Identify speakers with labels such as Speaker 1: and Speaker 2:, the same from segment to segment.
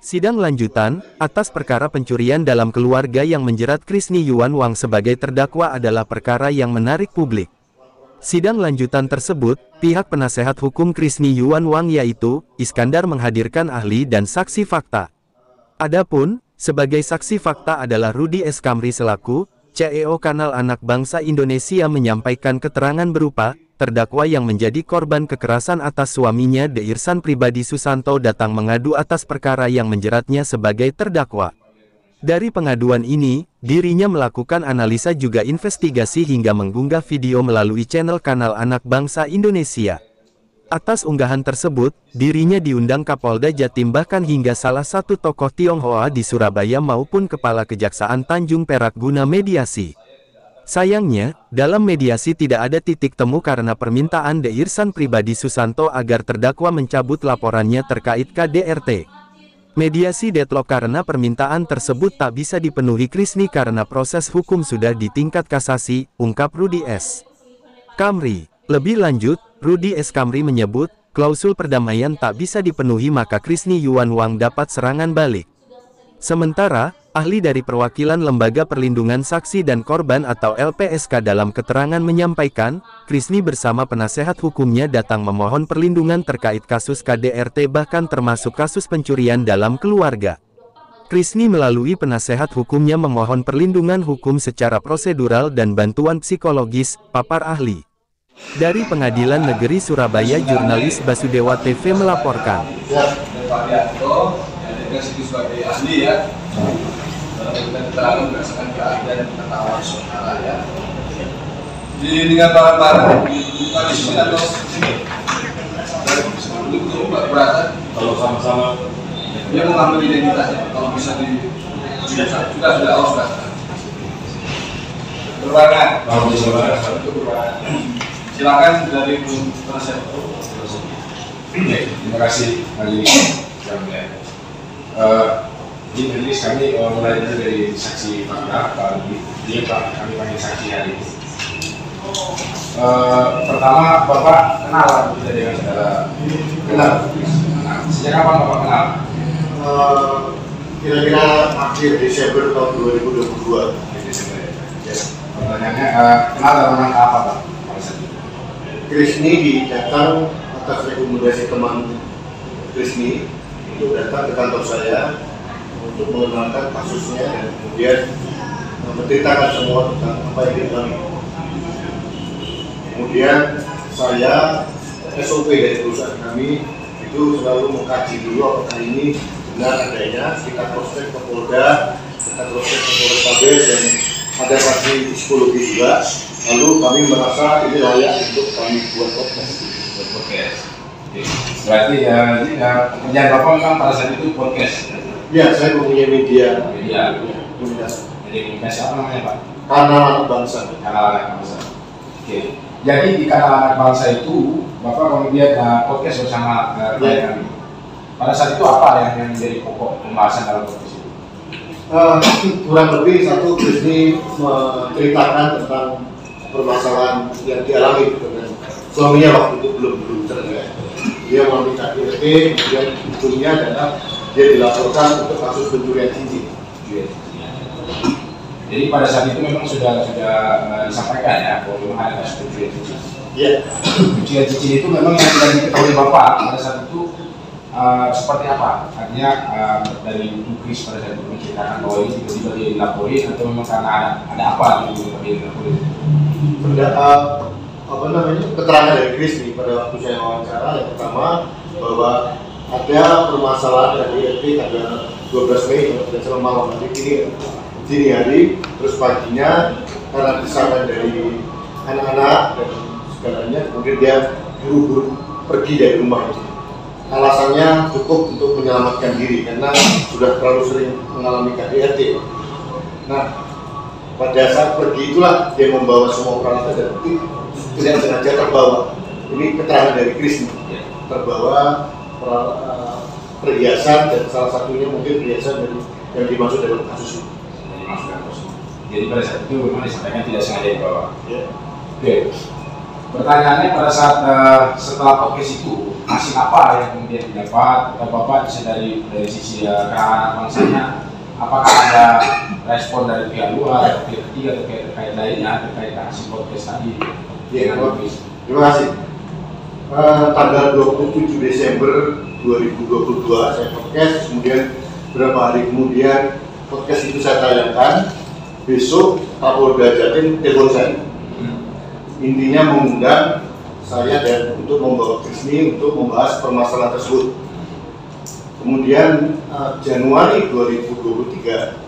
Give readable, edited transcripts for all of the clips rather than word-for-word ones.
Speaker 1: Sidang lanjutan, atas perkara pencurian dalam keluarga yang menjerat Krisni Yuan Wang sebagai terdakwa adalah perkara yang menarik publik. Sidang lanjutan tersebut, pihak penasehat hukum Krisni Yuan Wang yaitu, Iskandar menghadirkan ahli dan saksi fakta. Adapun, sebagai saksi fakta adalah Rudi S. Kamri selaku CEO Kanal Anak Bangsa Indonesia menyampaikan keterangan berupa, terdakwa yang menjadi korban kekerasan atas suaminya De Irsan Pribadi Susanto datang mengadu atas perkara yang menjeratnya sebagai terdakwa. Dari pengaduan ini, dirinya melakukan analisa juga investigasi hingga mengunggah video melalui channel Kanal Anak Bangsa Indonesia. Atas unggahan tersebut, dirinya diundang Kapolda Jatim bahkan hingga salah satu tokoh Tionghoa di Surabaya maupun Kepala Kejaksaan Tanjung Perak guna mediasi. Sayangnya, dalam mediasi tidak ada titik temu karena permintaan De Irsan Pribadi Susanto agar terdakwa mencabut laporannya terkait KDRT. Mediasi deadlock karena permintaan tersebut tak bisa dipenuhi Krisni karena proses hukum sudah di tingkat kasasi, ungkap Rudi S. Kamri. Lebih lanjut, Rudi S. Kamri menyebut, klausul perdamaian tak bisa dipenuhi maka Krisni Yuan Wang dapat serangan balik. Sementara, ahli dari perwakilan Lembaga Perlindungan Saksi dan Korban atau LPSK dalam keterangan menyampaikan, Krisni bersama penasehat hukumnya datang memohon perlindungan terkait kasus KDRT bahkan termasuk kasus pencurian dalam keluarga. Krisni melalui penasehat hukumnya memohon perlindungan hukum secara prosedural dan bantuan psikologis, papar ahli. Dari Pengadilan Negeri Surabaya jurnalis Basudewa TV melaporkan.
Speaker 2: Sebagai ahli ya, keterangan berdasarkan keahlian pengetahuan saudara ya. Dengan barang-barang bukan di sini atau sini. Betul beratan. Kalau sama-sama dia mengambil identitasnya. Kalau bisa di sudah sudah. Berbarengan. Kalau bisa berbarengan. Silakan dari penasihat. Terima kasih Haji Jamil. Di majelis kami mulai dari saksi fakta Pak Rudi, kami panggil saksi hari ini. Pertama, Bapak kenal kita dengan saudara? Kenal. Sejak kapan Bapak kenal?
Speaker 3: Kira-kira akhir Desember tahun 2022.
Speaker 2: Ya. Pertanyaannya, kenal dalam rangka apa Pak?
Speaker 3: Krisni didatang atas rekomendasi teman Krisni untuk datang ke kantor saya untuk mengenalkan kasusnya dan kemudian menceritakan semua tentang apa yang dialami. Kemudian saya SOP dari perusahaan kami itu selalu mengkaji dulu apakah ini benar adanya, kita cross check ke Polda, kita cross check ke Polrestabes dan ada kaji psikologi juga. Lalu kami merasa ini layak untuk kami buat podcast.
Speaker 2: Berarti pekerjaan Bapak memang pada saat itu podcast.
Speaker 3: Ya, saya mempunyai media.
Speaker 2: Jadi komunikasi apa namanya Pak?
Speaker 3: Kanal Anak Bangsa.
Speaker 2: Kanal Anak Bangsa. Oke. Jadi di Kanal Anak Bangsa itu Bapak kemudian podcast bersama klien kami. Pada saat itu apa yang menjadi pokok pembahasan dalam podcast itu?
Speaker 3: Kurang lebih satu Krisni menceritakan tentang permasalahan yang dialami dengan suaminya waktu itu belum cerai. Dia mengalami KDRT, kemudian ujungnya adalah dia dilaporkan untuk kasus pencurian cincin.
Speaker 2: Jadi pada saat itu memang sudah disampaikan ya bahwa memang ada kasus pencurian cincin.
Speaker 3: Iya.
Speaker 2: Pencurian cincin itu memang yang tidak diketahui Bapak pada saat itu seperti apa? Artinya dari Kris pada saat itu menceritakan bahwa ini tiba-tiba dia dilaporin atau memang karena ada apa yang dia dilaporin?
Speaker 3: Keterangan dari Krisni pada waktu saya wawancara yang pertama bahwa ada permasalahan dari RT tanggal 12 Mei dan selama malam hari ini dini hari terus paginya karena desakan dari anak-anak dan segalanya kemudian dia buru-buru pergi dari rumah itu. Alasannya cukup untuk menyelamatkan diri karena sudah terlalu sering mengalami KDRT. Nah, pada saat pergi itulah dia membawa semua peralatan dan tidak sengaja terbawa. Ini keterangan dari Krisni, terbawa perhiasan dan salah satunya mungkin perhiasan dari yang dimaksud dalam kasus ini.
Speaker 2: Jadi pada saat itu memang disampaikan tidak sengaja dibawa.
Speaker 3: Ya.
Speaker 2: Oke. Pertanyaannya pada saat setelah podcast itu hasil apa yang kemudian didapat atau Bapak bisa dari sisi keamanan bangsanya, apakah ada respon dari pihak luar atau pihak ketiga atau pihak terkait lainnya terkait hasil podcast tadi?
Speaker 3: Iya, terima kasih. Tanggal 27 Desember 2022 saya podcast, kemudian beberapa hari kemudian podcast itu saya tayangkan. Besok Kapolda Jatim telepon saya. Intinya mengundang saya dan untuk membawa Krisni untuk membahas permasalahan tersebut. Kemudian Januari 2023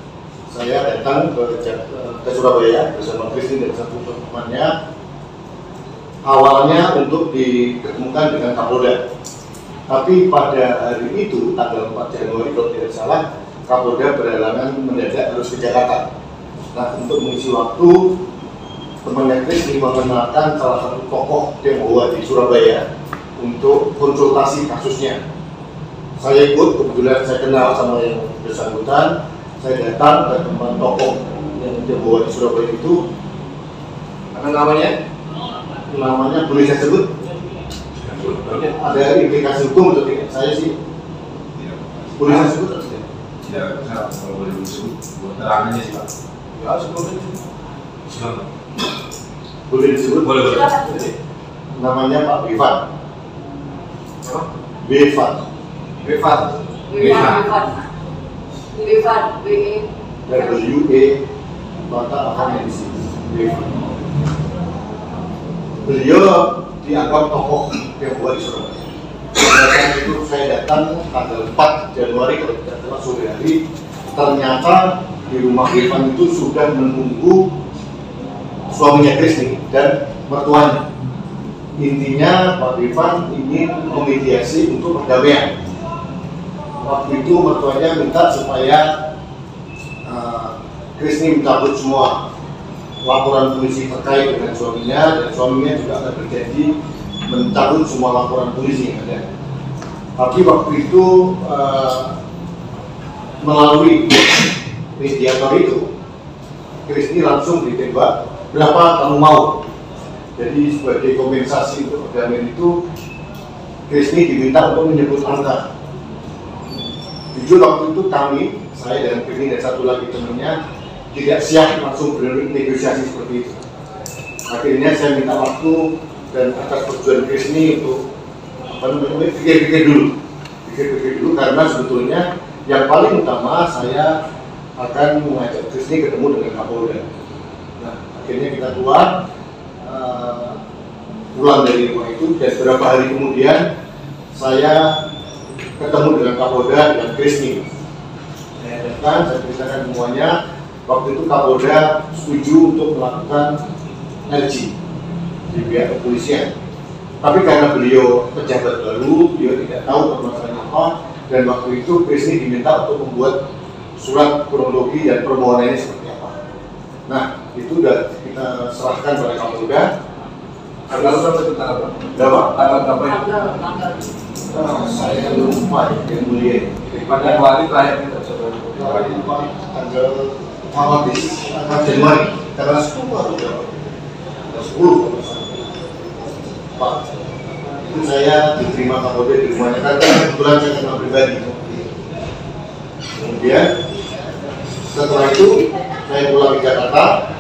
Speaker 3: saya datang ke Surabaya bersama Krisni dan satu temannya. Awalnya untuk diketemukan dengan Kapolda, tapi pada hari itu tanggal 4 Januari kalau tidak salah Kapolda berhalangan mendadak harus ke Jakarta. Nah, untuk mengisi waktu, temannya Krisni mengenalkan salah satu tokoh Tionghoa di Surabaya untuk konsultasi kasusnya. Saya ikut, kebetulan saya kenal sama yang bersangkutan. Saya datang ke tempat tokoh yang Tionghoa di Surabaya itu. Apa namanya boleh saya sebut? Ada implikasi hukum atau tidak? Saya sih boleh saya sebut atau tidak?
Speaker 2: Tidak, kalau boleh disebut buat terangannya sih Pak. Ya, sebelumnya silakan.
Speaker 3: Boleh disebut?
Speaker 2: Boleh.
Speaker 3: Namanya Pak Bevan.
Speaker 2: Apa?
Speaker 3: Bevan. W-E maka akan di sini. Bevan. Beliau dianggap tokoh Tionghoa di Surabaya. Pada saat itu saya datang tanggal 4 Januari kalau tidak salah sore hari, ternyata di rumah Bevan itu sudah menunggu suaminya Krisni dan mertuanya. Intinya Pak Bevan ingin memediasi untuk perdamaian. Waktu itu mertuanya minta supaya Krisni mencabut semua laporan polisi terkait dengan suaminya, dan suaminya juga akan berjanji mencabut semua laporan polisi yang ada. Tapi waktu itu melalui mediator itu, Krisni langsung ditembak, berapa kamu mau? Jadi sebagai kompensasi untuk perdamaian itu, Krisni diminta untuk menyebut angka. Jujur waktu itu kami, saya dan Krisni dan satu lagi temannya, tidak siap langsung bernegosiasi seperti itu. Akhirnya saya minta waktu dan atas persetujuan Krisni untuk pikir-pikir dulu, karena sebetulnya yang paling utama saya akan mengajak Krisni ketemu dengan Kapolda. Nah, akhirnya kita pulang dari rumah itu, dan beberapa hari kemudian saya ketemu dengan Kapolda dan Krisni. Saya datang, saya ceritakan semuanya. Waktu itu Kapolda setuju untuk melakukan LG di pihak kepolisian. Tapi karena beliau pejabat baru, beliau tidak tahu permasalahannya apa, dan waktu itu Krisni diminta untuk membuat surat kronologi dan permohonannya seperti apa. Nah, itu sudah kita serahkan pada Kapolda. Tanggal berapa itu tanggal berapa? Tanggal berapa itu? Saya lupa yang mulia.
Speaker 2: Pada hari terakhir kita coba.
Speaker 3: Tanggal Januari, tanggal 10 atau berapa? Tanggal 10 Pak, itu saya diterima Kapolda di rumahnya, karena kebetulan saya kenal pribadi. Kemudian setelah itu saya pulang ke Jakarta.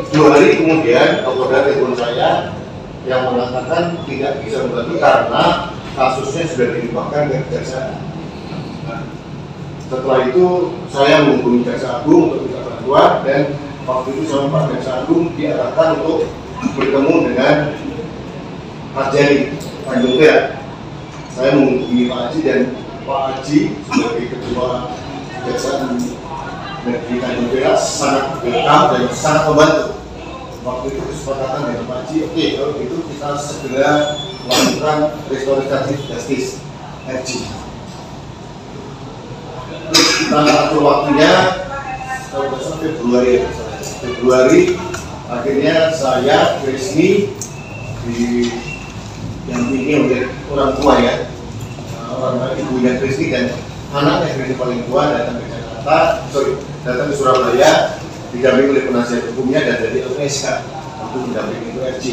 Speaker 3: 2 hari kemudian Kapolda telepon saya yang mengatakan tidak bisa membantu karena kasusnya sudah dilimpahkan ke kejaksaan. Setelah itu saya menghubungi Jaksa Agung untuk minta bantuan, dan waktu itu sama Pak Jaksa Agung diarahkan untuk bertemu dengan Pak Jari Tanjung Priok. Saya menghubungi Pak Haji, dan Pak Haji sebagai ketua Kejaksaan Negeri Tanjung Priok sangat welcome dan sangat membantu. Waktu itu kesepakatan dengan Pak Haji, oke, kalau itu kita segera melakukan restoratif justice RJ. Kita atur waktunya Februari, akhirnya saya Krisni didampingi oleh orang tua ya, orang ibunya Krisni dan anaknya Krisni paling tua datang ke Jakarta, datang ke Surabaya, didampingi oleh penasihat hukumnya dan dari LPSK. untuk mendampingi itu RJ.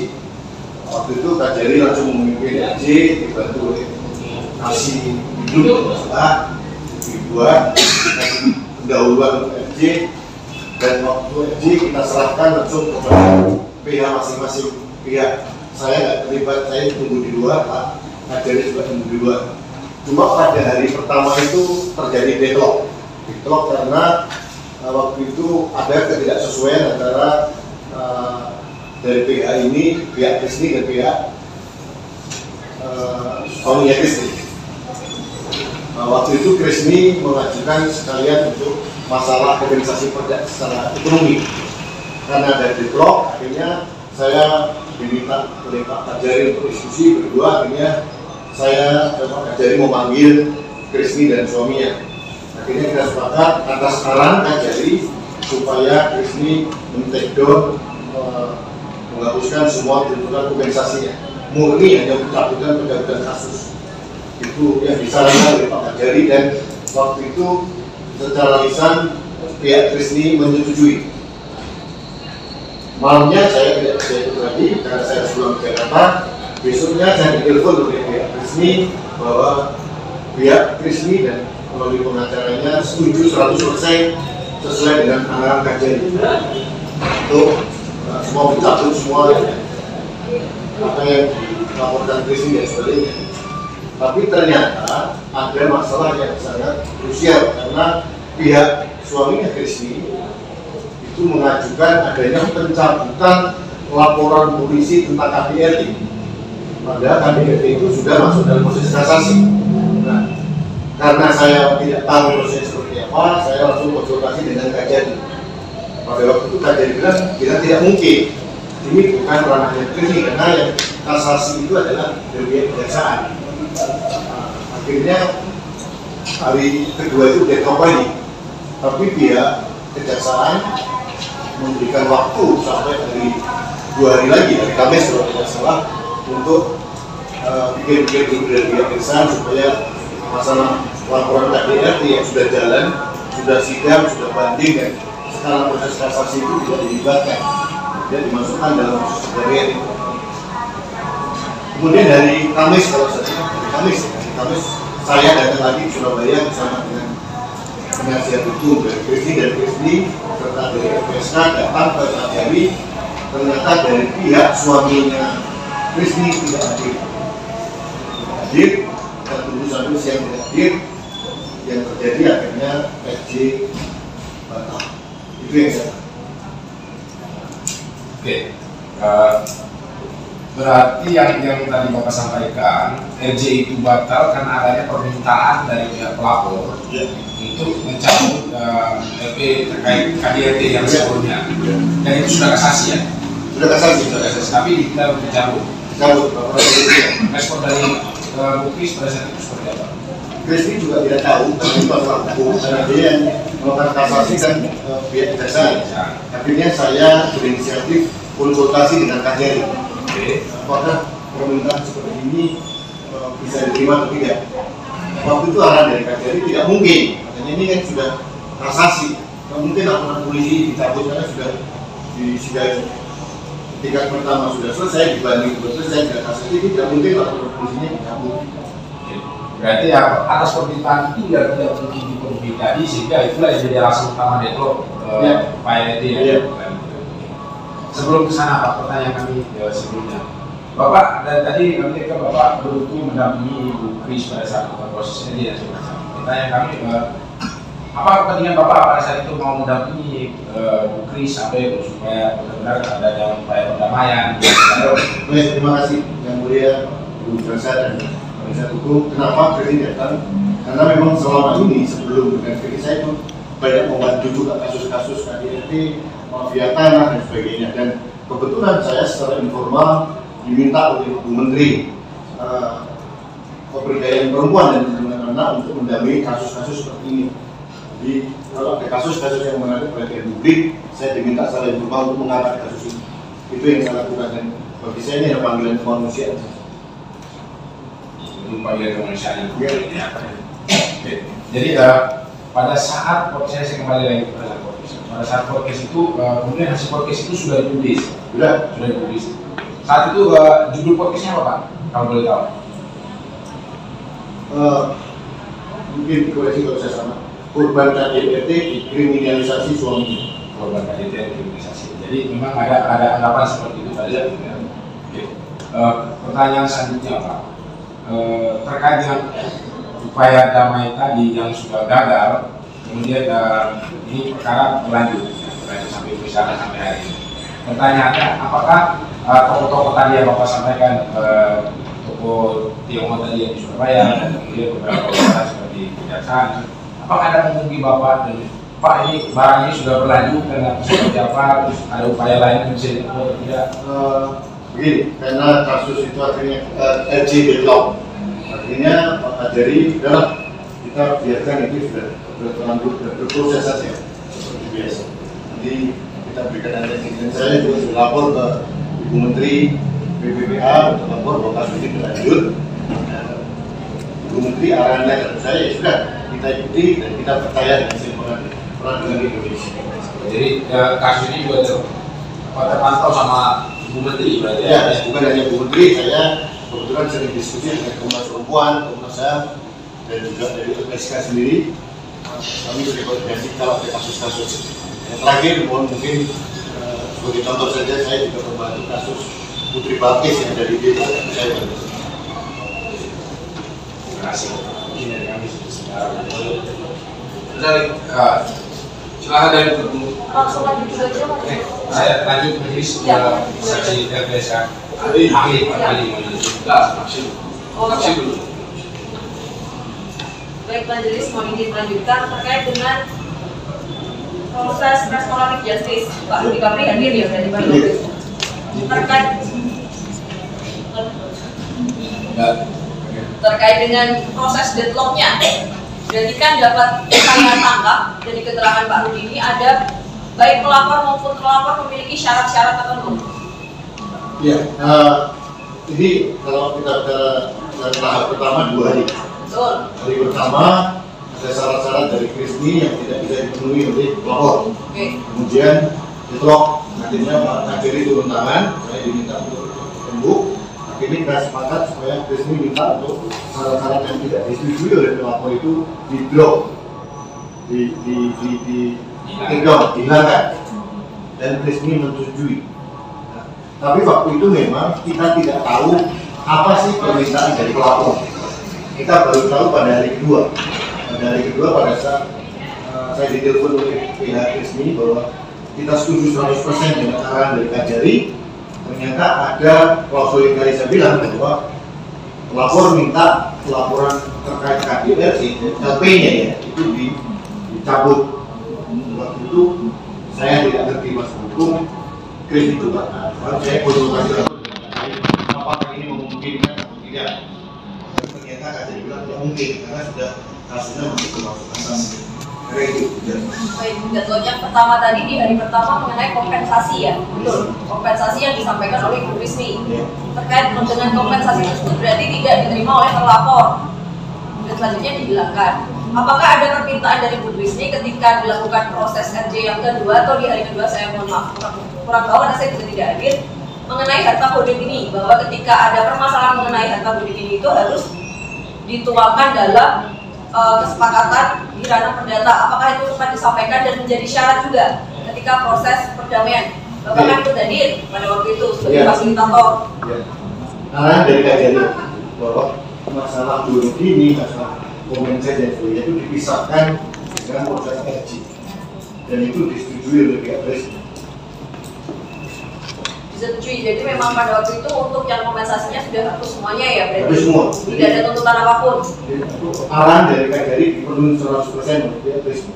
Speaker 3: Waktu itu Kak Jerry langsung memimpin RJ, dibantu oleh kasih hidup dibuat kasih pendahuluan untuk RJ, dan waktu RJ kita serahkan langsung kepada pihak masing-masing pihak. Saya nggak terlibat, saya tunggu di luar, Kak Jerry juga tunggu di luar. Cuma pada hari pertama itu terjadi deadlock karena waktu itu ada ketidaksesuaian antara dari pihak ini, pihak Krisni dan pihak suaminya Krisni. Waktu itu Krisni mengajukan sekalian untuk masalah organisasi kerja secara ekonomi. Karena ada deadlock, akhirnya saya diminta oleh Pak Kajari untuk diskusi berdua. Akhirnya saya dan Pak Kajari memanggil Krisni dan suaminya. Akhirnya kita sepakat atas saran Kajari supaya Krisni men-take down, menghapuskan semua tuntutan kompensasinya, murni hanya pencabutan kasus. Itu yang disarankan oleh Pak Kajari, dan waktu itu secara lisan pihak Krisni menyetujui. Malamnya saya tidak bisa ikut lagi karena saya harus pulang ke Jakarta. Besoknya saya ditelepon oleh pihak Krisni bahwa pihak Krisni dan melalui pengacaranya setuju 100% sesuai dengan arahan Kajari untuk semua mencabut semua apa yang dilaporkan Krisni dan sebagainya. Tapi ternyata ada masalah yang sangat krusial karena pihak suaminya Krisni itu mengajukan adanya pencabutan laporan polisi tentang KDRT. Padahal KDRT itu sudah masuk dalam proses kasasi. Nah, karena saya tidak tahu proses seperti apa, saya langsung konsultasi dengan Kajari. Pada waktu itu Kajari bilang, kita tidak mungkin. Ini bukan ranahnya Krisni karena yang kasasi itu adalah dari kejaksaan. Akhirnya hari kedua itu deadlock lagi, tapi pihak kejaksaan memberikan waktu sampai hari 2 hari lagi, hari Kamis kalau tidak salah, untuk bikin dulu dari pihak kejaksaan supaya masalah laporan KDRT yang sudah jalan, sudah sidang, sudah banding, dan sekarang proses kasasi itu tidak dilibatkan, dia dimasukkan dalam proses KDRT. Kemudian dari Kamis kalau hari Kamis saya datang lagi ke Surabaya bersama dengan penasihat hukum dari Krisni dan Krisni serta dari LPSK datang ke Kajari. Ternyata dari pihak suaminya Krisni tidak hadir, dan tunggu sampai siang tidak hadir. Yang terjadi akhirnya RJ batal. Itu yang saya.
Speaker 2: Oke. Berarti yang tadi Bapak sampaikan, RJ itu batal karena adanya permintaan dari pihak pelapor untuk mencabut LP terkait KDRT yang sebelumnya. Dan itu sudah kasasi ya?
Speaker 3: Sudah kasasi.
Speaker 2: Tapi kita mencabut. Respon dari Bukis pada saat itu seperti apa?
Speaker 3: Krisni juga tidak tahu, tapi itu masalah hukum karena dia yang melakukan kasasi dan pihak kejaksaan. Akhirnya saya berinisiatif konsultasi dengan Kajari. Apakah permintaan seperti ini bisa diterima atau tidak? Waktu itu arahan dari Kajari tidak mungkin, katanya ini kan sudah kasasi, tidak mungkin laporan polisi dicabut karena sudah di sidang tingkat pertama sudah selesai, dibanding selesai tidak kasasi, tidak mungkin laporan polisinya dicabut.
Speaker 2: Berarti ya atas permintaan itu tidak mungkin dipenuhi tadi, sehingga itulah yang jadi alasan utama deadlock Pak RT ya. Sebelum ke sana Pak, pertanyaan kami sebelumnya. Bapak, dan tadi kami kan Bapak beruntung mendampingi Ibu Kris pada saat proses ini ya semacam. Pertanyaan kami, apa kepentingan Bapak pada saat itu mau mendampingi Bu Kris sampai supaya benar-benar ada upaya perdamaian?
Speaker 3: Baik, terima kasih yang mulia Bu Jaksa dan penasihat hukum. Kenapa Kris datang? Karena memang selama ini sebelum dengan Kris saya itu banyak membantu juga kasus-kasus KDRT, mafia tanah dan sebagainya, dan kebetulan saya secara informal diminta oleh Bu Menteri Pemberdayaan Perempuan dan Perlindungan Anak untuk mendampingi kasus-kasus seperti ini. Jadi kalau ada kasus-kasus yang menarik perhatian publik, saya diminta secara informal untuk mengangkat kasus ini. Itu yang saya lakukan, dan bagi saya ini adalah panggilan kemanusiaan.
Speaker 2: Itu panggilan kemanusiaan ya. Jadi pada saat saya kembali lagi kepada pada saat podcast itu kemudian hasil podcast itu sudah ditulis.
Speaker 3: Sudah
Speaker 2: Ditulis. Saat itu judul podcastnya apa Pak? Kalau boleh tahu.
Speaker 3: mungkin koreksi kalau saya sama, korban KDRT dikriminalisasi suaminya.
Speaker 2: Korban KDRT dikriminalisasi. Jadi memang ada anggapan seperti itu tadi ya. Oke. Pertanyaan selanjutnya Pak, terkait dengan upaya damai tadi yang sudah gagal, kemudian ini perkara berlanjut sampai misalnya sampai hari ini. Pertanyaannya, apakah tokoh-tokoh tadi yang Bapak sampaikan, tokoh Tiongkok tadi yang di Surabaya, dan kemudian beberapa orang seperti kejaksaan, apakah ada menghubungi Bapak dan Pak ini barang ini sudah berlanjut dengan seperti apa, terus ada upaya lain yang bisa dilakukan atau tidak?
Speaker 3: Begini, karena kasus itu akhirnya LG deadlock, artinya Pak Kajari adalah kita biarkan itu sudah berproses saja seperti biasa. Nanti kita berikan dan saya juga sudah lapor ke Ibu Menteri BPPA untuk lapor bahwa kasus ini berlanjut. Ibu Menteri arahannya kepada saya ya sudah kita ikuti dan kita percaya dengan hasil peradilan Indonesia.
Speaker 2: Jadi kasus ini juga terpantau sama Ibu Menteri berarti
Speaker 3: ya? Bukan hanya Ibu Menteri, saya kebetulan sering diskusi dengan Komnas Perempuan, Komnas HAM, dan juga dari LPSK sendiri. Kami sudah koordinasi kalau ada kasus-kasus. Yang terakhir, mungkin sebagai contoh saja, saya juga membantu kasus Putri Balkis yang dari Depok, saya bantu.
Speaker 2: Terima kasih. Ini dari kami sekarang. Silakan dari bertemu.
Speaker 4: Langsung lanjut dulu aja Pak.
Speaker 2: Saya lanjut majelis saksi LPSK. Ahli saksi dulu.
Speaker 4: Baik, majelis mohon izin melanjutkan terkait dengan proses restoratif justice. Pak Rudi Kapri hadir ya dari Pak Rudi. Terkait dengan proses deadlocknya. Berarti kan dapat saya tangkap dari keterangan Pak Rudi ini ada baik pelapor maupun terlapor memiliki syarat-syarat tertentu.
Speaker 3: Ya, ini kalau kita bicara tahap pertama 2 hari.
Speaker 4: Betul.
Speaker 3: Hari pertama ada syarat-syarat dari Krisni yang tidak bisa dipenuhi oleh pelapor.
Speaker 4: Oke.
Speaker 3: Kemudian deadlock, akhirnya Pak Kajari turun tangan, saya diminta untuk tembuk. Akhirnya kita sepakat supaya Krisni minta untuk syarat-syarat yang tidak disetujui oleh pelapor itu di-drop, dihilangkan, dan Krisni menyetujui. Nah, tapi waktu itu memang kita tidak tahu apa sih permintaan dari pelapor. Kita baru tahu pada hari kedua. Pada hari kedua pada saat saya ditelepon oleh pihak Krisni bahwa kita setuju 100% dengan arahan dari Kajari. Ternyata ada klausul yang tadi saya bilang bahwa pelapor minta pelaporan terkait KDRT, LP-nya ya, itu dicabut. Waktu itu saya tidak ngerti mas hukum, Krisni juga. Saya konsultasi apakah ini memungkinkan atau tidak. Ternyata Kajari bilang tidak mungkin karena sudah kasusnya masuk ke asas itu.
Speaker 4: Baik, deadlock yang pertama tadi di hari pertama mengenai kompensasi ya, betul. Kompensasi yang disampaikan oleh Ibu Krisni terkait dengan kompensasi tersebut berarti tidak diterima oleh terlapor dan selanjutnya dihilangkan. Apakah ada permintaan dari Ibu Krisni ketika dilakukan proses RJ yang kedua atau di hari kedua, saya mohon maaf kurang tahu karena saya juga tidak hadir, mengenai harta holding ini, bahwa ketika ada permasalahan mengenai harta holding ini itu harus dituangkan dalam kesepakatan di ranah perdata. Apakah itu sempat disampaikan dan menjadi syarat juga ketika proses perdamaian? Bapak kan ikut hadir pada waktu itu sebagai fasilitator.
Speaker 3: Arahan dari Kajari bahwa masalah bunuh diri, masalah kompensasi dan sebagainya itu dipisahkan dengan proses RJ, dan itu disetujui oleh pihak Krisni.
Speaker 4: Disetujui, jadi memang pada waktu itu untuk yang kompensasinya sudah hapus semuanya ya, berarti
Speaker 3: Habis semua.
Speaker 4: tidak ada tuntutan apapun.
Speaker 3: Arahan dari Kajari dipenuhi 100% oleh pihak Krisni.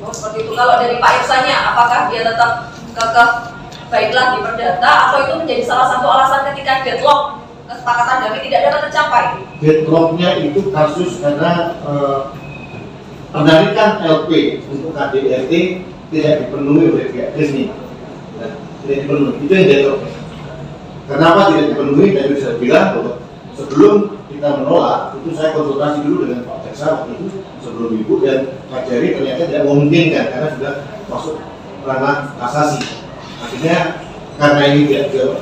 Speaker 4: Oh seperti itu. Kalau dari Pak Irsanya, apakah dia tetap kekeh baiklah di perdata atau itu menjadi salah satu alasan ketika deadlock kesepakatan damai tidak dapat tercapai?
Speaker 3: Deadlocknya itu kasus karena penarikan LP untuk KDRT tidak dipenuhi oleh pihak Krisni. Tidak dipenuhi, itu yang deadlock. Kenapa tidak dipenuhi? Tadi saya bilang bahwa sebelum kita menolak, itu saya konsultasi dulu dengan Pak Jaksa waktu itu sebelum Ibu, dan Kajari ternyata tidak memungkinkan karena sudah masuk ranah kasasi. Akhirnya karena ini tidak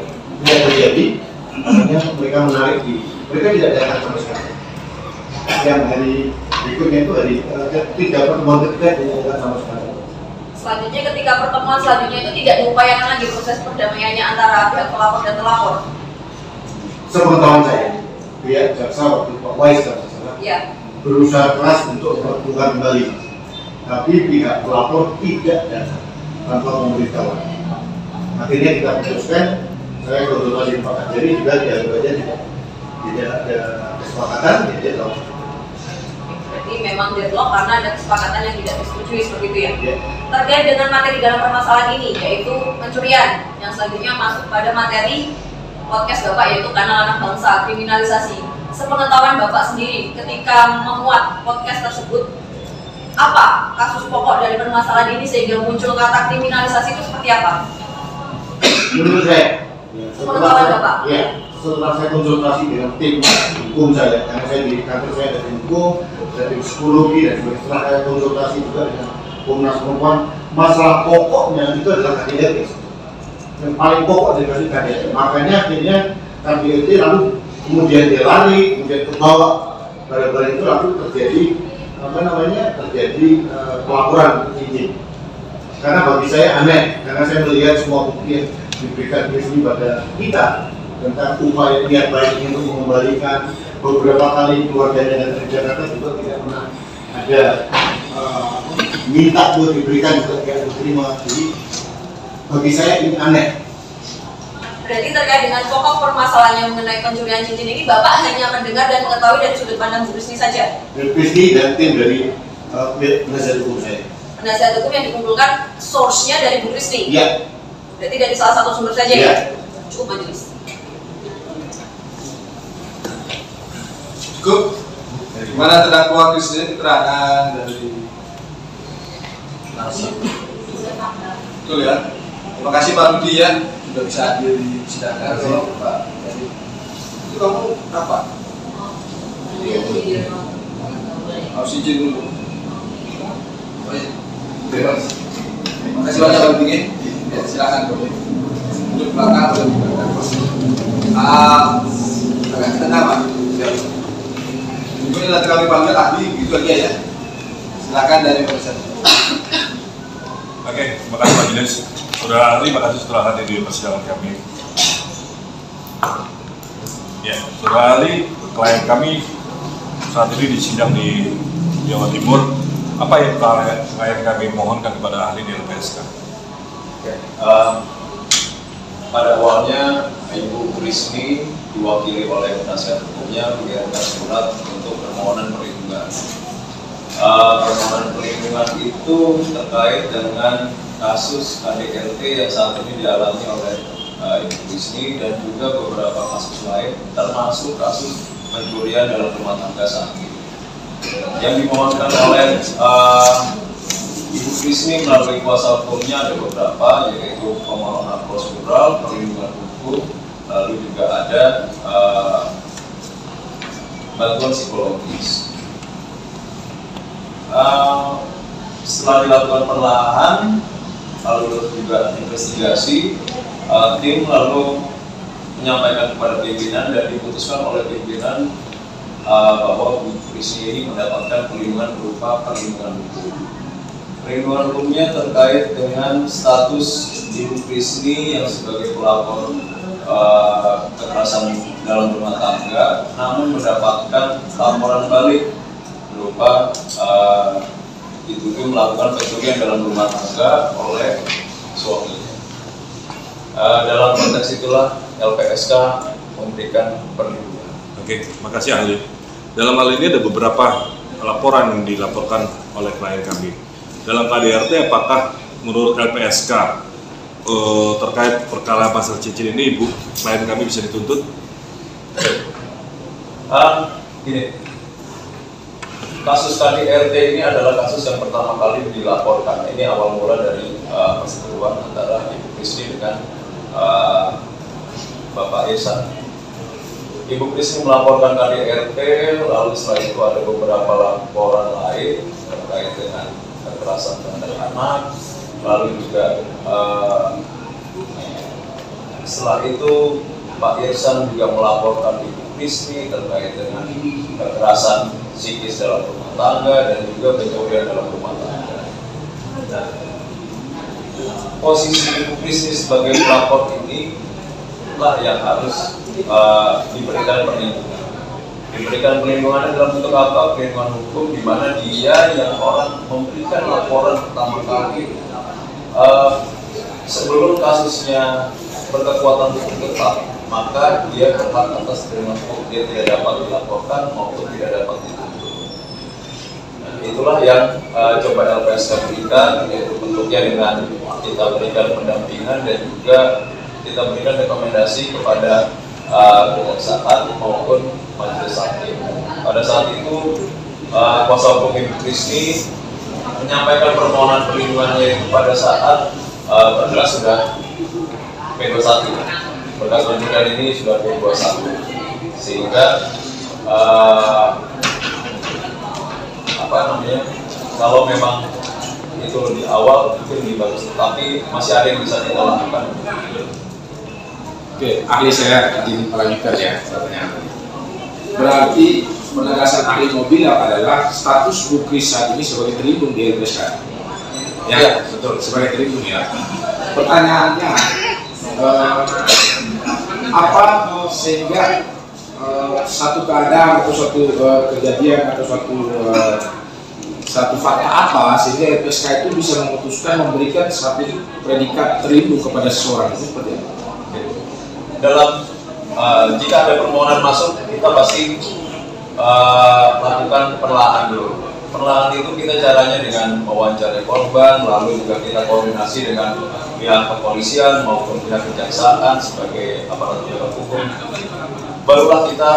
Speaker 3: terjadi, akhirnya mereka menarik mereka tidak datang sama sekali. Yang hari berikutnya itu hari ketiga pertemuan ketiga tidak datang sama sekali.
Speaker 4: Selanjutnya ketika pertemuan selanjutnya itu tidak diupayakan lagi proses perdamaiannya antara pihak pelapor dan terlapor.
Speaker 3: Sepengetahuan saya, pihak jaksa waktu Pak Wais berusaha keras untuk melakukan kembali, tapi pihak pelapor tidak datang tanpa memberitahu. Akhirnya kita putuskan, saya konsultasi Pak Kajari juga tidak ada kesepakatan, tidak tahu.
Speaker 4: Berarti memang deadlock karena ada kesepakatan yang tidak disetujui seperti itu ya. Terkait dengan materi dalam permasalahan ini, yaitu pencurian, yang selanjutnya masuk pada materi podcast Bapak, yaitu Kanal Anak Bangsa, kriminalisasi. Sepengetahuan Bapak sendiri, ketika memuat podcast tersebut, apa kasus pokok dari permasalahan ini sehingga muncul kata kriminalisasi itu seperti apa?
Speaker 3: Menurut saya, setelah saya konsultasi dengan tim hukum saya, karena saya di kantor saya ada tim hukum, ada tim psikologi, dan setelah saya konsultasi juga dengan Komnas Perempuan, masalah pokoknya itu adalah KDRT. Yang paling pokok dari KDRT. Makanya akhirnya KDRT lalu kemudian dia lari, kemudian ke bawah barang-barang itu lalu terjadi pelaporan izin. Karena bagi saya aneh, karena saya melihat semua bukti yang diberikan resmi pada kita tentang upaya niat baik untuk mengembalikan beberapa kali keluarganya dari Jakarta juga tidak pernah ada minta buat diberikan juga tidak diterima. Jadi bagi saya ini aneh.
Speaker 4: Berarti terkait dengan pokok permasalahan yang mengenai pencurian cincin ini, Bapak hanya mendengar dan mengetahui dari sudut pandang Bu Krisni saja?
Speaker 3: Dan Krisni dan tim dari penasihat hukum saya.
Speaker 4: Penasihat hukum yang dikumpulkan source-nya dari Bu Krisni?
Speaker 3: Iya.
Speaker 4: Berarti dari salah satu sumber saja ya? Cukup majelis.
Speaker 5: Cukup. Dari mana terdakwa Krisni keterangan dari Nasi? Betul ya. Terima kasih Pak Rudi ya, sudah bisa hadir di persidangan. Pak, itu kamu apa? Harus izin dulu. Oh iya. Bebas. Terima kasih banyak Pak Rudi. Ya, silakan boleh. Duduk belakang boleh. Agak ke tengah Pak. Ini nanti kami panggil ahli gitu aja ya. Silakan dari Profesor.
Speaker 6: Oke, terima kasih majelis. Saudara ahli, terima kasih setelah hadir di persidangan kami. Ya, saudara ahli, klien kami saat ini disidang di Jawa Timur. Apa yang klien kami mohonkan kepada ahli di LPSK?
Speaker 7: Oke, pada awalnya Ibu Krisni diwakili oleh penasihat hukumnya mengirimkan surat untuk permohonan perlindungan. Permohonan perlindungan itu terkait dengan kasus KDRT yang saat ini dialami oleh Ibu Krisni dan juga beberapa kasus lain, termasuk kasus pencurian dalam rumah tangga saat ini. Yang dimohonkan oleh Ibu Krisni melalui kuasa hukumnya ada beberapa, yaitu permohonan prosedural, perlindungan hukum, lalu juga ada bantuan psikologis. Setelah dilakukan perlahan, lalu juga investigasi, tim lalu menyampaikan kepada pimpinan dan diputuskan oleh pimpinan bahwa Bu Krisni ini mendapatkan perlindungan berupa perlindungan hukum. Perlindungan hukumnya terkait dengan status Ibu Krisni yang sebagai pelapor kekerasan dalam rumah tangga, namun mendapatkan laporan balik berupa dituduh melakukan pencurian dalam rumah tangga oleh suaminya. Dalam konteks itulah LPSK memberikan perlindungan.
Speaker 6: Oke, terima kasih ahli. Dalam hal ini ada beberapa laporan yang dilaporkan oleh klien kami. Dalam KDRT, apakah menurut LPSK terkait perkara pasal cincin ini, Ibu, klien kami bisa dituntut?
Speaker 7: Gini, kasus KDRT ini adalah kasus yang pertama kali dilaporkan. Ini awal mula dari perseteruan antara Ibu Krisni dengan Bapak Ihsan. Ibu Krisni melaporkan KDRT, lalu setelah itu ada beberapa laporan lain terkait dengan kekerasan terhadap anak, lalu juga setelah itu Pak Irsan juga melaporkan Ibu Krisni terkait dengan kekerasan psikis dalam rumah tangga dan juga pencurian dalam rumah tangga. Nah, posisi Ibu Krisni sebagai pelapor ini lah yang harus diberikan perlindungan. Diberikan perlindungan dalam bentuk apa? Perlindungan hukum di mana dia yang orang memberikan laporan pertama kali sebelum kasusnya berkekuatan hukum tetap, maka dia berhak atas perlindungan hukum. Dia tidak dapat dilaporkan maupun tidak dapat dituntut. Nah, itulah yang coba LPSK berikan, yaitu bentuknya dengan kita berikan pendampingan dan juga kita berikan rekomendasi kepada kejaksaan maupun majelis hakim. Pada saat itu kuasa hukum Ibu Krisni menyampaikan permohonan perlindungannya pada saat berkas sudah P21. Berkas penyidikan ini sudah P21, sehingga kalau memang itu lebih awal itu lebih bagus, tapi masih ada yang bisa kita lakukan.
Speaker 2: Oke, ahli saya izin melanjutkan ya pertanyaan. Berarti penegasan ahli mobil adalah status Bu Kris saat ini sebagai terlindung di LPSK. Ya, betul, sebagai terlindung ya. Pertanyaannya, apa sehingga satu keadaan atau suatu kejadian atau satu fakta apa sehingga LPSK itu bisa memutuskan memberikan satu predikat terlindung kepada seseorang, itu seperti apa?
Speaker 7: Dalam jika ada permohonan masuk, kita pasti lakukan penelaahan dulu. Penelaahan itu kita caranya dengan mewawancarai korban, lalu juga kita koordinasi dengan pihak kepolisian maupun pihak kejaksaan sebagai aparat penegak hukum. Barulah kita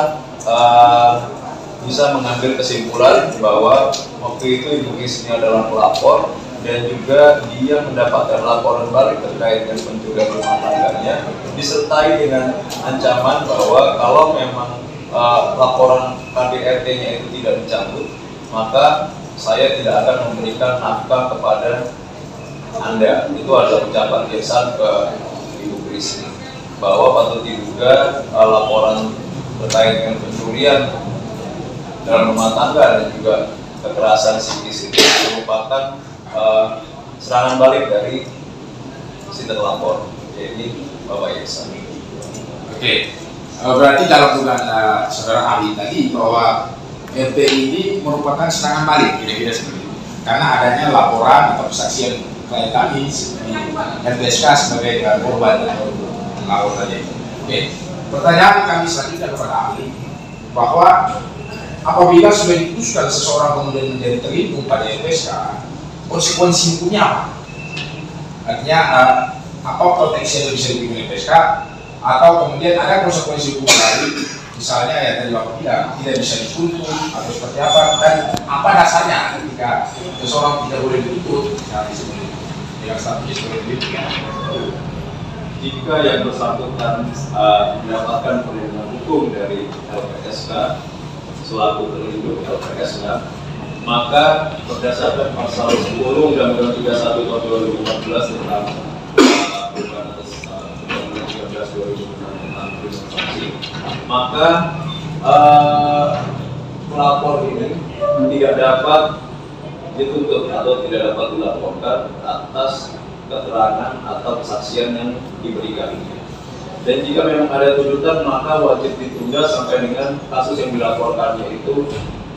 Speaker 7: bisa mengambil kesimpulan bahwa waktu itu Ibu Krisni adalah pelapor dan juga dia mendapatkan laporan balik terkait dengan pencurian rumah tangganya, disertai dengan ancaman bahwa kalau memang laporan KDRT-nya itu tidak dicabut, maka saya tidak akan memberikan nafkah kepada Anda. Itu adalah ucapan Irsan ke Ibu Krisni bahwa patut diduga laporan terkait dengan pencurian dalam rumah tangga dan juga kekerasan psikis itu merupakan serangan balik dari si terlapor, yaitu Bapak Irsan.
Speaker 2: Oke, berarti dalam dugaan saudara ahli tadi bahwa LPI ini merupakan serangan balik, kira-kira seperti itu, karena adanya laporan atau kesaksian klien kami di LPSK sebagai korban atau melapor tadi. Oke, pertanyaan kami selanjutnya kepada ahli bahwa apabila sudah diputuskan seseorang kemudian menjadi terlindung pada LPSK, konsekuensi hukumnya apa? Artinya apa proteksi yang bisa diberikan LPSK, atau kemudian ada konsekuensi hukum lain, misalnya ya tadi Bapak bilang tidak bisa dituntut atau seperti apa, dan apa dasarnya ketika seseorang tidak boleh dituntut misalnya disebut yang statusnya sebagai terlindung?
Speaker 7: Jika yang bersangkutan mendapatkan perlindungan hukum dari LPSK selaku terlindung LPSK, maka berdasarkan pasal 10 Undang-Undang 31 tahun 2014 tentang perubahan atas Undang-Undang 13 2006 tentang kriminalisasi, maka pelapor ini tidak dapat dituntut atau tidak dapat dilaporkan atas keterangan atau kesaksian yang diberikan. Dan jika memang ada tuntutan, maka wajib ditunda sampai dengan kasus yang dilaporkannya itu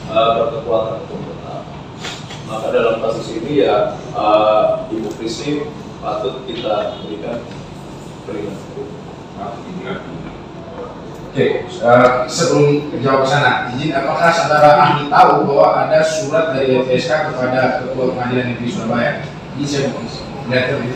Speaker 7: berkekuatan hukum tetap. Maka dalam kasus ini ya Ibu Krisni patut kita berikan perlindungan hukum.
Speaker 2: Oke, sebelum menjawab ke sana, izin apakah saudara ahli tahu bahwa ada surat dari LPSK kepada Ketua Pengadilan Negeri Surabaya? Ini saya mau lihat terlebih.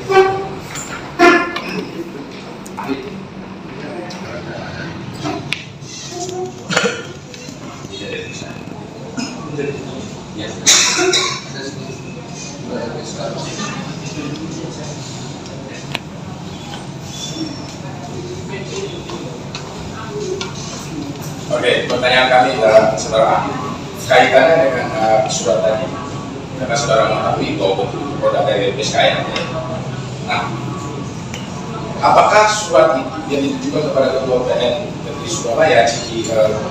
Speaker 2: Oke, pertanyaan kami saudara ahli kaitannya dengan surat tadi. karena saudara mengetahui bahwa bentuk produk dari LPSK ya. Nah, apakah surat itu yang ditujukan kepada Ketua PN Negeri Surabaya, Cici